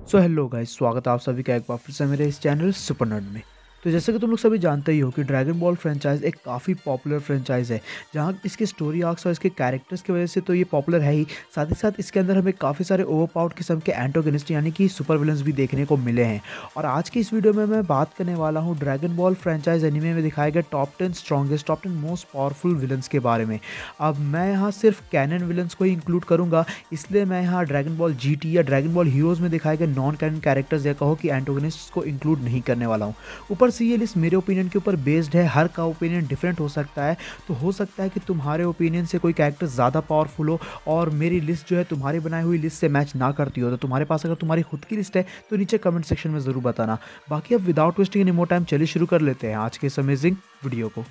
So hello guys, स्वागत है आप सभी का एक बार फिर से मेरे इस चैनल सुपर नर्ड में। तो जैसे कि तुम लोग सभी जानते ही हो कि ड्रैगन बॉल फ्रेंचाइज एक काफ़ी पॉपुलर फ्रेंचाइज है, जहाँ इसके स्टोरी आर्क्स और इसके कैरेक्टर्स की वजह से तो ये पॉपुलर है ही। साथ ही साथ इसके अंदर हमें काफ़ी सारे ओवरपावर्ड किस्म के एंटोगनिस्ट यानी कि सुपर विलन्स भी देखने को मिले हैं। और आज की इस वीडियो में मैं बात करने वाला हूँ ड्रैगन बॉल फ्रेंचाइज एनिमे में दिखाए गए top 10 strongest, top 10 most powerful villains के बारे में। अब मैं यहाँ सिर्फ कैनन विलन्स को ही इंक्लूड करूँगा, इसलिए मैं यहाँ ड्रैगन बॉल जीटी या ड्रैगन बॉल हीरोज़ में दिखाए गए नॉन कैनन कैरेक्टर्स या कहो कि एंटोगनिस्ट्स को इंक्लूड नहीं करने वाला हूँ। ऊपर से ये लिस्ट मेरे ओपिनियन के ऊपर बेस्ड है, हर का ओपिनियन डिफरेंट हो सकता है। तो हो सकता है कि तुम्हारे ओपिनियन से कोई कैरेक्टर ज़्यादा पावरफुल हो और मेरी लिस्ट जो है तुम्हारी बनाई हुई लिस्ट से मैच ना करती हो। तो तुम्हारे पास अगर तुम्हारी खुद की लिस्ट है तो नीचे कमेंट सेक्शन में ज़रूर बताना। बाकी अब without wasting any more time चलिए शुरू कर लेते हैं आज के इस अमेजिंग वीडियो को।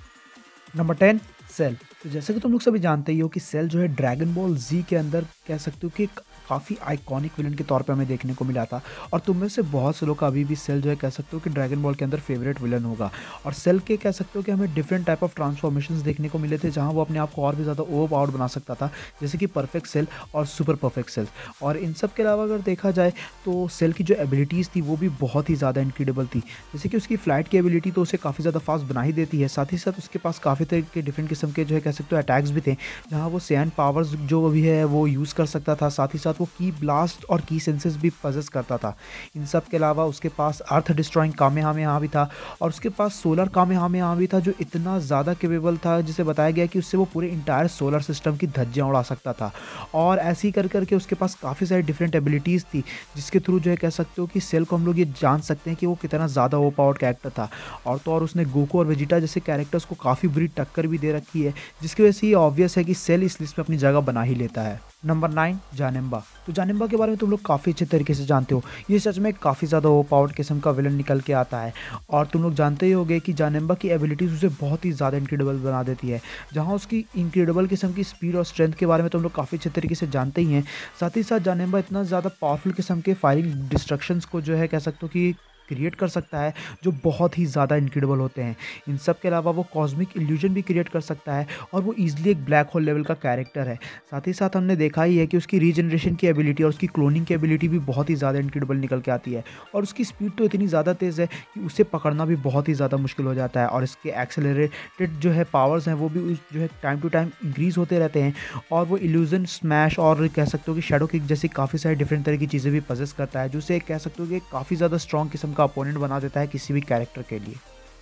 Number 10, cell. तो जैसे कि तुम लोग सभी जानते ही हो कि सेल जो है ड्रैगन बॉल जी के अंदर कह सकते हो कि काफ़ी आइकॉनिक विलन के तौर पे हमें देखने को मिला था। और तुम में से बहुत से लोग का अभी भी सेल जो है कह सकते हो कि ड्रैगन बॉल के अंदर फेवरेट विलन होगा। और सेल के कह सकते हो कि हमें डिफरेंट टाइप ऑफ ट्रांसफॉर्मेशंस देखने को मिले थे, जहाँ वो अपने आप को और भी ज़्यादा ओवरपावर्ड बना सकता था, जैसे कि परफेक्ट सेल और सुपर परफेक्ट सेल। और इन सब के अलावा अगर देखा जाए तो सेल की जो एबिलिटीज़ थी वो भी बहुत ही ज़्यादा इनक्रेडिबल थी। जैसे कि उसकी फ्लाइट की एबिलिटी तो उसे काफ़ी ज़्यादा फास्ट बना ही देती है, साथ ही साथ उसके पास काफ़ी तरह के डिफरेंट किस्म के जो है कह सकते हो अटैक्स भी थे, जहाँ वो सैंड पावर्स जो भी है वो यूज़ कर सकता था। साथ ही साथ वो की ब्लास्ट और की सेंसेस भी पजेस करता था। इन सब के अलावा उसके पास अर्थ डिस्ट्रॉइंग कामेहामेहा भी था, और उसके पास सोलर कामेहामेहा भी था, जो इतना ज़्यादा केपेबल था जिसे बताया गया कि उससे वो पूरे इंटायर सोलर सिस्टम की धज्जियाँ उड़ा सकता था। और ऐसे ही कर करके उसके पास काफ़ी सारी डिफरेंट एबिलिटीज़ थी, जिसके थ्रू जो है कह सकते हो कि सेल को हम लोग ये जान सकते हैं कि वो कितना ज़्यादा ओवरपावर्ड कैरेक्टर था। और तो और उसने गोकू और वेजिटा जैसे कैरेक्टर्स को काफ़ी बुरी टक्कर भी दे रखी है, जिसकी वजह से ये ऑब्वियस है कि सेल इस लिस्ट में अपनी जगह बना ही लेता है। नंबर 9, जानिम्बा। तो जानिम्बा के बारे में तुम लोग काफ़ी अच्छे तरीके से जानते हो। ये सच में काफ़ी ज़्यादा ओवरपावर्ड किस्म का विलन निकल के आता है। और तुम लोग जानते ही होंगे कि जानिम्बा की एबिलिटीज़ उसे बहुत ही ज़्यादा इनक्रेडिबल बना देती है, जहाँ उसकी इनक्रेडिबल किस्म की स्पीड और स्ट्रेंथ के बारे में तुम लोग काफ़ी अच्छे तरीके से जानते ही हैं। साथ ही साथ जानिम्बा इतना ज़्यादा पावरफुल किस्म के फायरिंग डिस्ट्रक्शंस को जो है कह सकते हो कि क्रिएट कर सकता है, जो बहुत ही ज़्यादा इनक्रेडिबल होते हैं। इन सब के अलावा वो कॉस्मिक इल्यूजन भी क्रिएट कर सकता है, और वो ईजिली एक ब्लैक होल लेवल का कैरेक्टर है। साथ ही साथ हमने देखा ही है कि उसकी रीजनरेशन की एबिलिटी और उसकी क्लोनिंग की एबिलिटी भी बहुत ही ज़्यादा इनक्रेडिबल निकल के आती है। और उसकी स्पीड तो इतनी ज़्यादा तेज़ है कि उसे पकड़ना भी बहुत ही ज़्यादा मुश्किल हो जाता है। और इसके एक्सेलरेटेड जो है पावर्स हैं वो भी जो है टाइम टू टाइम इंक्रीज़ होते रहते हैं। और वो इल्यूजन स्मैश और कह सकते हो कि शैडो किक जैसी काफ़ी सारी डिफरेंट तरह की चीज़ें भी पजेस करता है, जो उसे कह सकते हो कि काफ़ी ज़्यादा स्ट्रॉन्ग किस्म का अपोनेंट बना देता है किसी भी कैरेक्टर के लिए।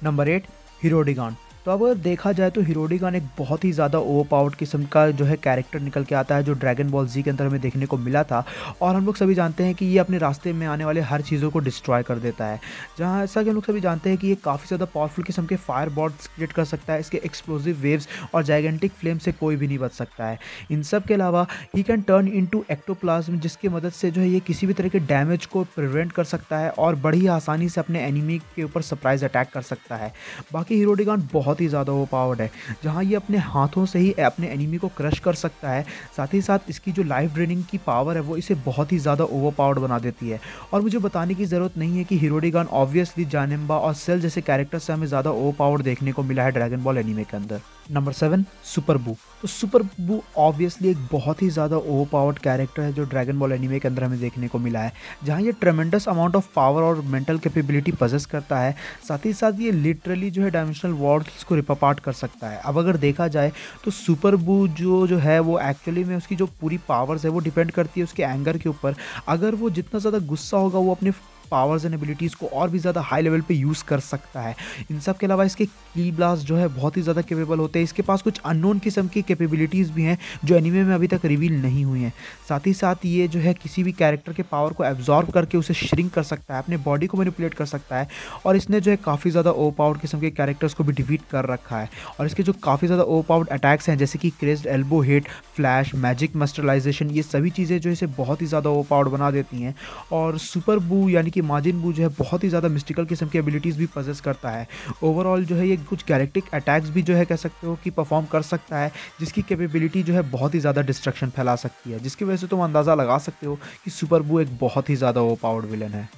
नंबर 8, हिरोडिगान। तो अगर देखा जाए तो हिरोडिगान एक बहुत ही ज़्यादा ओवरपावर्ड किस्म का जो है कैरेक्टर निकल के आता है, जो ड्रैगन बॉल जी के अंदर हमें देखने को मिला था। और हम लोग सभी जानते हैं कि ये अपने रास्ते में आने वाले हर चीज़ों को डिस्ट्रॉय कर देता है। जहाँ ऐसा कि हम लोग सभी जानते हैं कि ये काफ़ी ज़्यादा पावरफुल किस्म के फायर बॉल्स क्रिएट कर सकता है। इसके एक्सप्लोसिव वेव्स और जाइगेंटिक फ्लेम से कोई भी नहीं बच सकता है। इन सब के अलावा he can turn into ectoplasm, जिसकी मदद से जो है ये किसी भी तरह के डैमेज को प्रिवेंट कर सकता है और बड़ी आसानी से अपने एनिमी के ऊपर सरप्राइज अटैक कर सकता है। बाकी हिरोडिगान बहुत ही ज़्यादा ओवरपावर्ड है, जहाँ ये अपने हाथों से ही अपने एनिमी को क्रश कर सकता है। साथ ही साथ इसकी जो लाइफ ड्रेनिंग की पावर है वो इसे बहुत ही ज़्यादा ओवरपावर्ड बना देती है। और मुझे बताने की ज़रूरत नहीं है कि हिरोडिगान ऑब्वियसली जानिम्बा और सेल जैसे कैरेक्टर से हमें ज़्यादा ओवरपावर्ड देखने को मिला है ड्रैगन बॉल एनीमे के अंदर। नंबर 7, सुपर बू। तो सुपर बू ऑब्वियसली एक बहुत ही ज़्यादा ओवरपावर्ड कैरेक्टर है जो ड्रैगन बॉल एनीमे के अंदर हमें देखने को मिला है, जहाँ ये ट्रेमेंडस अमाउंट ऑफ पावर और मेंटल कैपेबिलिटी पजेस करता है। साथ ही साथ ये लिटरली जो है डायमेंशनल वॉल्स को रिप अपार्ट कर सकता है। अब अगर देखा जाए तो सुपर बू जो है वो एक्चुअली में उसकी जो पूरी पावर्स है वो डिपेंड करती है उसके एंगर के ऊपर। अगर वो जितना ज़्यादा गुस्सा होगा वो अपने पावर्स एंड एबिलिटीज़ को और भी ज़्यादा हाई लेवल पे यूज़ कर सकता है। इन सब के अलावा इसके की ब्लास्ट जो है बहुत ही ज़्यादा कैपेबल होते हैं। इसके पास कुछ अननोन किस्म की कैपेबिलिटीज़ भी हैं जो एनीमे में अभी तक रिवील नहीं हुई हैं। साथ ही साथ ये जो है किसी भी कैरेक्टर के पावर को एब्जॉर्ब करके उसे श्रिंक कर सकता है, अपने बॉडी को मैनिपुलेट कर सकता है। और इसने जो है काफ़ी ज़्यादा ओवरपावर्ड किस्म के कैरेक्टर्स को भी डिफीट कर रखा है। और इसके जो काफ़ी ज़्यादा ओवरपावर्ड अटैक्स हैं, जैसे कि क्रेज्ड एल्बो हिट, फ्लैश, मैजिक मस्टरलाइजेशन, ये सभी चीज़ें जो इसे बहुत ही ज़्यादा ओवरपावर्ड बना देती हैं। और सुपर बू यानी कि माजिन बू जो है बहुत ही ज़्यादा मिस्टिकल किस्म की एबिलिटीज़ भी पजेस करता है। ओवरऑल जो है ये कुछ गैलेक्टिक अटैक्स भी जो है कह सकते हो कि परफॉर्म कर सकता है, जिसकी कैपेबिलिटी जो है बहुत ही ज़्यादा डिस्ट्रक्शन फैला सकती है, जिसकी वजह से तुम अंदाज़ा लगा सकते हो कि सुपर बू एक बहुत ही ज़्यादा ओवरपावर्ड विलन है।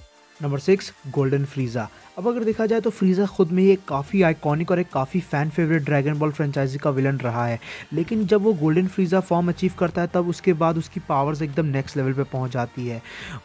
Number 6 golden फ्रीज़ा। अब अगर देखा जाए तो फ्रीज़ा खुद में ही एक काफ़ी आइकॉनिक और एक काफ़ी fan favourite dragon ball franchise का विलन रहा है। लेकिन जब वो गोल्डन फ्रीज़ा फॉर्म अचीव करता है तब उसके बाद उसकी पावर्स एकदम नेक्स्ट लेवल पे पहुंच जाती है।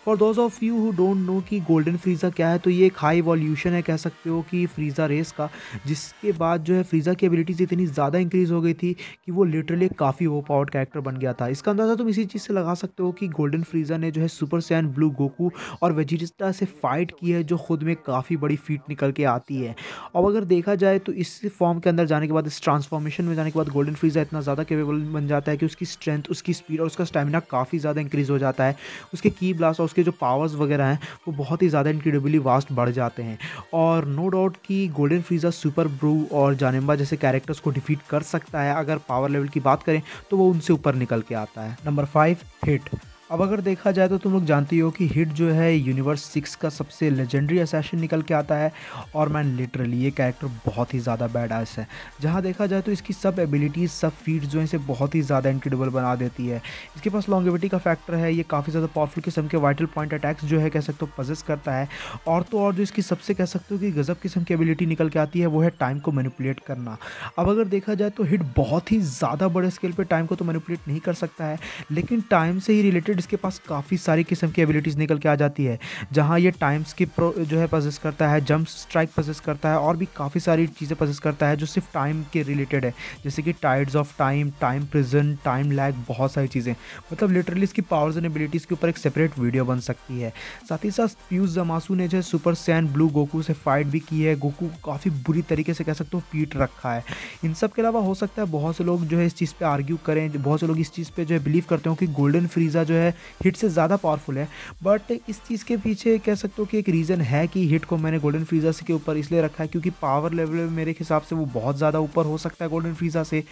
For those of you who don't know कि गोल्डन फ्रीज़ा क्या है, तो ये एक हाई इवोल्यूशन है कह सकते हो कि फ्रीज़ा रेस का, जिसके बाद जो है फ्रीज़ा की एबिलिटीज़ इतनी ज़्यादा इंक्रीज़ हो गई थी कि वो लिटरली एक काफ़ी ओवरपावर्ड कैरेक्टर बन गया था। इसका अंदाज़ा तुम इसी चीज़ से लगा सकते हो कि गोल्डन फ्रीज़ा ने जो है सुपर सैयन ब्लू गोकू और वेजिटेटा से फाइट की है, जो खुद में काफ़ी बड़ी फीट निकल के आती है। अब अगर देखा जाए तो इस फॉर्म के अंदर जाने के बाद, इस ट्रांसफॉर्मेशन में जाने के बाद गोल्डन फ्रीज़ा इतना ज़्यादा कैपेबल बन जाता है कि उसकी स्ट्रेंथ, उसकी स्पीड और उसका स्टैमिना काफ़ी ज़्यादा इंक्रीज़ हो जाता है। उसके की ब्लास्ट और उसके जो पावर्स वगैरह हैं वो बहुत ही ज़्यादा इनक्रेडिबली वास्ट बढ़ जाते हैं। और नो डाउट कि गोल्डन फ्रीज़ा सुपर ब्रू और जानेम्बा जैसे कैरेक्टर्स को डिफीट कर सकता है। अगर पावर लेवल की बात करें तो वो उनसे ऊपर निकल के आता है। Number 5 hit. अब अगर देखा जाए तो तुम लोग जानते ही हो कि हिट जो है यूनिवर्स 6 का सबसे लेजेंडरी असैसिन निकल के आता है। और मैन लिटरली ये कैरेक्टर बहुत ही ज़्यादा बैडआस है। जहाँ देखा जाए तो इसकी सब एबिलिटीज़, सब फीट्स जो है इसे बहुत ही ज़्यादा इनक्रेडिबल बना देती है। इसके पास लॉन्गेविटी का फैक्टर है, ये काफ़ी ज़्यादा पावरफुल किस्म के वाइटल पॉइंट अटैक्स जो है कह सकते हो पजेस करता है। और तो और जो इसकी सबसे कह सकते हो कि गज़ब किस्म की एबिलिटी निकल के आती है वो है टाइम को मैनिपुलेट करना। अब अगर देखा जाए तो हिट बहुत ही ज़्यादा बड़े स्केल पे टाइम को तो मैनिपुलेट नहीं कर सकता है, लेकिन टाइम से ही रिलेटेड इसके पास काफ़ी सारी किस्म की एबिलिटीज़ निकल के आ जाती है। जहाँ ये टाइम स्किप जो है पजेस करता है, जंप स्ट्राइक पजेस करता है और भी काफ़ी सारी चीज़ें पजेस करता है जो सिर्फ टाइम के रिलेटेड है, जैसे कि tides of time, time prison, time lag, बहुत सारी चीज़ें। मतलब लिटरली इसकी पावर्स एंड एबिलिटीज़ के ऊपर एक सेपरेट वीडियो बन सकती है। साथ ही साथ फ्यूज ज़मासू ने जो है सुपर सैयन ब्लू गोकू से फाइट भी की है। गोकू को काफ़ी बुरी तरीके से कह सकते हो पीट रखा है। इन सब के अलावा हो सकता है बहुत से लोग जो है इस चीज़ पे आर्ग्यू करें, बहुत से लोग इस चीज़ पे जो है बिलीव करते हो कि गोल्डन फ्रीज़ा जो है हिट से ज़्यादा पावरफुल है। बट इस चीज़ के पीछे कह सकते हो कि एक रीज़न है कि हिट को मैंने गोल्डन फ्रीज़ा से के ऊपर इसलिए रखा है क्योंकि पावर लेवल में मेरे हिसाब से वो बहुत ज़्यादा ऊपर हो सकता है गोल्डन फ्रीज़ा से।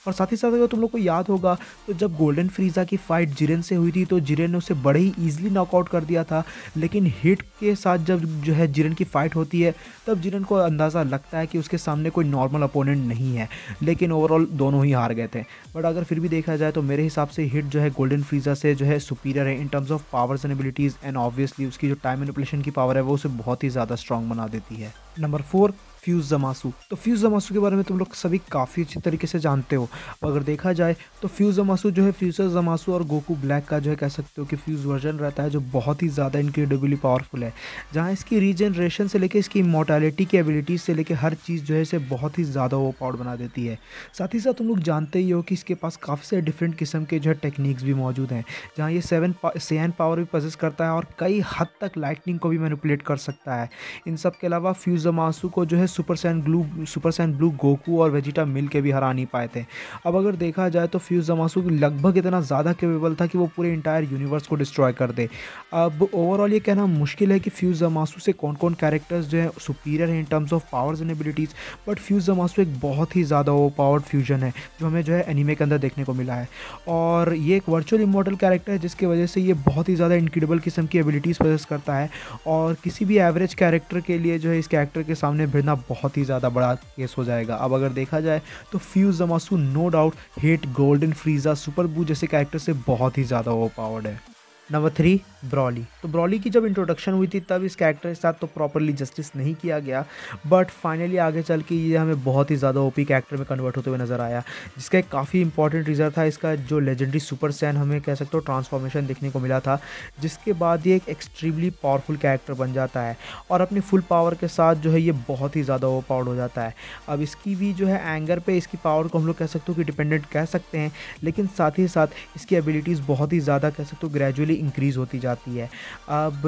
और साथ ही साथ अगर तुम लोग को याद होगा तो जब गोल्डन फ्रीज़ा की फाइट जिरेन से हुई थी तो जिरेन ने उसे बड़े ही ईजिली नॉकआउट कर दिया था। लेकिन हिट के साथ जब जो है जिरेन की फाइट होती है तब जिरेन को अंदाज़ा लगता है कि उसके सामने कोई नॉर्मल अपोनेंट नहीं है, लेकिन ओवरऑल दोनों ही हार गए थे। बट अगर फिर भी देखा जाए तो मेरे हिसाब से हिट जो है गोल्डन फ्रीज़ा से जो है सुपीरियर है इन terms of powers and abilities, and obviously उसकी जो टाइम मैनिपुलेशन की पावर है वो उसे बहुत ही ज़्यादा स्ट्रॉन्ग बना देती है। Number 4 fuse Zamasu. तो फ्यूज ज़मासू के बारे में तुम लोग सभी काफ़ी अच्छी तरीके से जानते हो। अगर देखा जाए तो फ्यूज ज़मासू जो है फ्यूचर ज़मासू और गोकू ब्लैक का जो है कह सकते हो कि फ्यूज वर्जन रहता है जो बहुत ही ज़्यादा इनक्रेडिबली पावरफुल है। जहाँ इसकी रीजनरेशन से लेकर इसकी इमॉर्टैलिटी की एबिलिटीज़ से लेकर हर चीज़ जो है इसे बहुत ही ज़्यादा ओवरपावर्ड बना देती है। साथ ही साथ तुम लोग जानते ही हो कि इसके पास काफ़ी सारे डिफरेंट किस्म के जो है टेक्निक्स भी मौजूद हैं, जहाँ ये सैयन पावर भी पजेस करता है और कई हद तक लाइटनिंग को भी मैनिपुलेट कर सकता है। इन सब के अलावा फ्यूज ज़मासू को जो है सुपर सैयन ब्लू गोकू और वेजिटा मिल के भी हरा नहीं पाए थे। अब अगर देखा जाए तो फ्यूज ज़मासू लगभग इतना ज़्यादा कैपेबल था कि वो पूरे इंटायर यूनिवर्स को डिस्ट्रॉय कर दे। अब ओवरऑल ये कहना मुश्किल है कि फ्यूज ज़मासू से कौन कौन कैरेक्टर्स जो है सुपीरियर हैं in terms of powers and abilities, but fuse Zamasu एक बहुत ही ज़्यादा ओवरपावर्ड फ्यूजन है जो हमें जो है एनीमे के अंदर देखने को मिला है। और ये एक वर्चुअल इमॉर्टल कैरेक्टर है जिसकी वजह से ये बहुत ही ज़्यादा इनक्रेडिबल किस्म की एबिलिटीज़ पजेस करता है। और किसी भी एवरेज कैरेक्टर के लिए जो है इस कैरेक्टर के सामने भिड़ना बहुत ही ज़्यादा बड़ा केस हो जाएगा। अब अगर देखा जाए तो fuse Zamasu no doubt Hit, golden Frieza, super Buu जैसे कैरेक्टर से बहुत ही ज़्यादा ओवरपावर्ड है। Number 3 Broly. तो ब्रॉली की जब इंट्रोडक्शन हुई थी तब इस कैरेक्टर के साथ तो प्रॉपरली जस्टिस नहीं किया गया, बट फाइनली आगे चल के ये हमें बहुत ही ज़्यादा ओपी कैरेक्टर में कन्वर्ट होते हुए नज़र आया, जिसका एक काफ़ी इंपॉर्टेंट रीज़न था इसका जो लेजेंडरी सुपर सैयन हमें कह सकते हो ट्रांसफॉर्मेशन देखने को मिला था, जिसके बाद ये एक एक्सट्रीमली पावरफुल कैरेक्टर बन जाता है और अपनी फुल पावर के साथ जो है ये बहुत ही ज़्यादा ओवरपावर्ड हो जाता है। अब इसकी भी जो है एंगर पे इसकी पावर को हम लोग कह सकते हो कि डिपेंडेंट कह सकते हैं, लेकिन साथ ही साथ इसकी एबिलिटीज़ बहुत ही ज़्यादा कह सकते हो ग्रेजुअली इंक्रीज़ होती जाती है। अब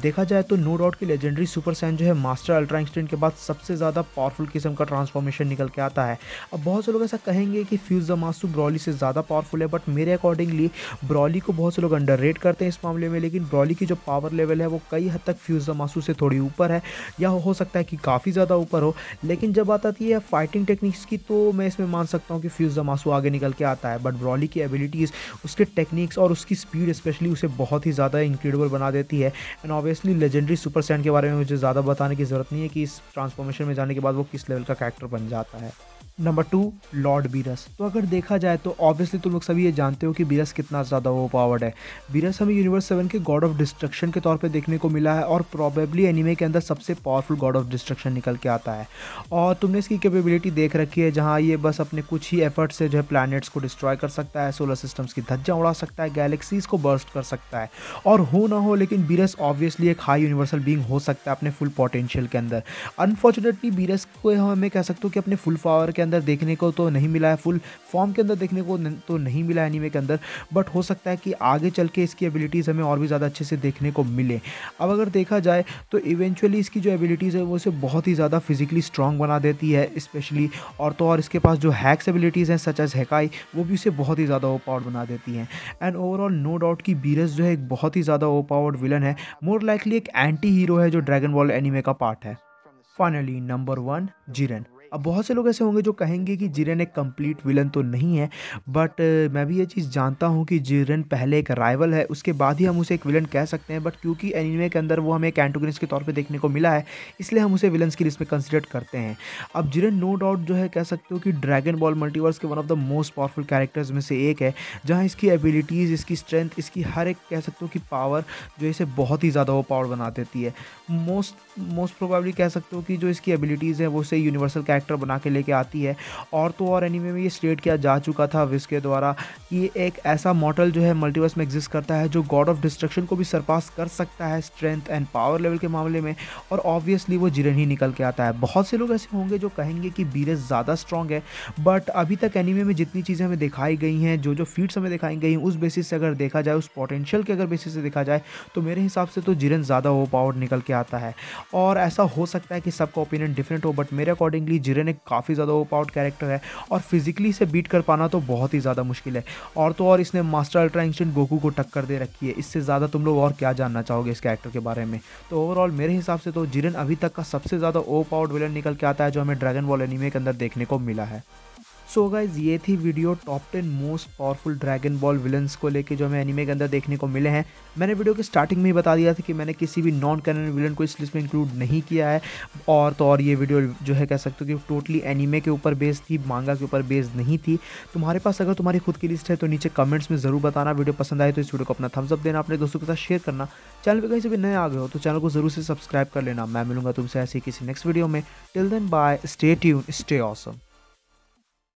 देखा जाए तो नो डाउट कि लेजेंडरी सुपर सैयन जो है मास्टर अल्ट्रा इंस्टेंट के बाद सबसे ज़्यादा पावरफुल किस्म का ट्रांसफॉर्मेशन निकल के आता है। अब बहुत से लोग ऐसा कहेंगे कि फ्यूज ज़मासू ब्रॉली से ज़्यादा पावरफुल है, बट मेरे अकॉर्डिंगली ब्रॉली को बहुत से लोग अंडररेट करते हैं इस मामले में, लेकिन ब्रॉली की जो पावर लेवल है वो कई हद तक फ्यूज ज़मासू से थोड़ी ऊपर है, या हो सकता है कि काफ़ी ज़्यादा ऊपर हो। लेकिन जब बात आती है फाइटिंग टेक्निक्स की तो मैं इसमें मान सकता हूँ कि फ्यूज ज़मासू आगे निकल के आता है, बट ब्रॉली की एबिलिटीज़, उसके टेक्निक्स और उसकी स्पीड स्पेशली उसे बहुत ही ज़्यादा इनक्रेडिबल बना देती है। And obviously legendary super Saiyan के बारे में मुझे ज़्यादा बताने की ज़रूरत नहीं है कि इस ट्रांसफॉर्मेशन में जाने के बाद वो किस लेवल का कैरेक्टर बन जाता है। Number 2, Lord Beerus. तो अगर देखा जाए तो ऑब्वियसली तुम लोग सभी ये जानते हो कि बीरस कितना ज़्यादा ओवरपावर्ड है। बीरस हमें यूनिवर्स 7 के गॉड ऑफ डिस्ट्रक्शन के तौर पे देखने को मिला है और प्रोबेबली एनीमे के अंदर सबसे पावरफुल गॉड ऑफ डिस्ट्रक्शन निकल के आता है। और तुमने इसकी कैपेबिलिटी देख रखी है, जहाँ ये बस अपने कुछ ही एफर्ट से जो है प्लैनेट्स को डिस्ट्रॉय कर सकता है, सोलर सिस्टम्स की धज्जियाँ उड़ा सकता है, गैलेक्सीज को बर्स्ट कर सकता है। और हो ना हो, लेकिन बीरस ऑब्वियसली एक हाई यूनिवर्सल बीइंग हो सकता है अपने फुल पोटेंशियल के अंदर। अनफॉर्चुनेटली बीरस को हमें कह सकते हो कि अपने फुल पावर के अंदर देखने को तो नहीं मिला है, फुल फॉर्म के अंदर देखने को तो नहीं मिला है एनीमे के अंदर, बट हो सकता है कि आगे चल के इसकी एबिलिटीज़ हमें और भी ज़्यादा अच्छे से देखने को मिले। अब अगर देखा जाए तो इवेंचुअली इसकी जो एबिलिटीज़ है वो इसे बहुत ही ज़्यादा फिजिकली स्ट्रॉन्ग बना देती है स्पेशली, और तो और इसके पास जो हैक्स एबिलिटीज़ हैं सच एज हैकाई, वो भी उसे बहुत ही ज़्यादा ओवरपावर्ड बना देती हैं। एंड ओवरऑल नो डाउट कि बीरस जो है एक बहुत ही ज़्यादा ओवरपावर्ड विलन है, मोर लाइकली एक एंटी हीरो है जो ड्रैगन बॉल एनीमे का पार्ट है। Finally number 1, Jiren. अब बहुत से लोग ऐसे होंगे जो कहेंगे कि जिरेन एक कंप्लीट विलन तो नहीं है, बट मैं भी ये चीज़ जानता हूँ कि जिरेन पहले एक राइवल है, उसके बाद ही हम उसे एक विलन कह सकते हैं, बट क्योंकि एनीमे के अंदर वो हमें एक एंटागोनिस्ट के तौर पे देखने को मिला है, इसलिए हम उसे विलन्स की लिस्ट में कंसिडर करते हैं। अब जिरेन नो डाउट जो है कह सकते हो कि ड्रैगन बॉल मल्टीवर्स के one of the most powerful characters में से एक है, जहाँ इसकी एबिलिटीज़, इसकी स्ट्रेंथ, इसकी हर एक कह सकते हो कि पावर जो इसे बहुत ही ज़्यादा ओवरपावर्ड बना देती है। मोस्ट प्रोबेबली कह सकते हो कि जो इसकी एबिलिटीज़ है वो इसे यूनिवर्सल कैरेक्टर बना के लेके आती है। और तो और एनीमे में ये स्टेट किया जा चुका था विस के द्वारा कि एक ऐसा मॉडल जो है मल्टीवर्स में एग्जिस्ट करता है जो गॉड ऑफ डिस्ट्रक्शन को भी सरपास कर सकता है स्ट्रेंथ एंड पावर लेवल के मामले में, और ऑब्वियसली वो जिरेन ही निकल के आता है। बहुत से लोग ऐसे होंगे जो कहेंगे कि बीरस ज़्यादा स्ट्रॉन्ग है, बट अभी तक एनीमे में जितनी चीज़ें हमें दिखाई गई हैं, जो फीट्स हमें दिखाई गई हैं, उस बेसिस से अगर देखा जाए, उस पोटेंशियल के अगर बेसिस से देखा जाए, तो मेरे हिसाब से तो जिरेन ज़्यादा ओवरपावर्ड निकल के आता है। और ऐसा हो सकता है कि सबका ओपिनियन डिफरेंट हो, बट मेरे अकॉर्डिंगली जिरेन एक काफ़ी ज़्यादा ओवरपावर्ड कैरेक्टर है और फिजिकली इसे बीट कर पाना तो बहुत ही ज़्यादा मुश्किल है। और तो और इसने मास्टर अल्ट्रा इंस्टेंट गोकू को टक्कर दे रखी है। इससे ज़्यादा तुम लोग और क्या जानना चाहोगे इस कैरेक्टर के बारे में? तो ओवरऑल मेरे हिसाब से तो जिरेन अभी तक का सबसे ज़्यादा ओवरपावर्ड विलन निकल के आता है जो हमें ड्रैगन बॉल एनीमे के अंदर देखने को मिला है। सो गाइज, ये थी video top 10 most powerful dragon ball villains को लेके जो हमें एनीमे के अंदर देखने को मिले हैं। मैंने वीडियो के स्टार्टिंग में ही बता दिया था कि मैंने किसी भी नॉन कैनन विलन को इस लिस्ट में इंक्लूड नहीं किया है, और तो और ये वीडियो जो है कह सकते हो कि टोटली एनीमे के ऊपर बेस्ड थी, मांगा के ऊपर बेस्ड नहीं थी। तुम्हारे पास अगर तुम्हारी खुद की लिस्ट है तो नीचे कमेंट्स में ज़रूर बताना। वीडियो पसंद आए तो इस वीडियो को अपना थम्स अप देना, अपने दोस्तों के साथ शेयर करना। चैनल पर कहीं से भी नए आ गए हो तो चैनल को ज़रूर से सब्सक्राइब कर लेना। मैं मिलूंगा तुमसे ऐसे किसी नेक्स्ट वीडियो में। Till then bye, stay tune, stay awesome.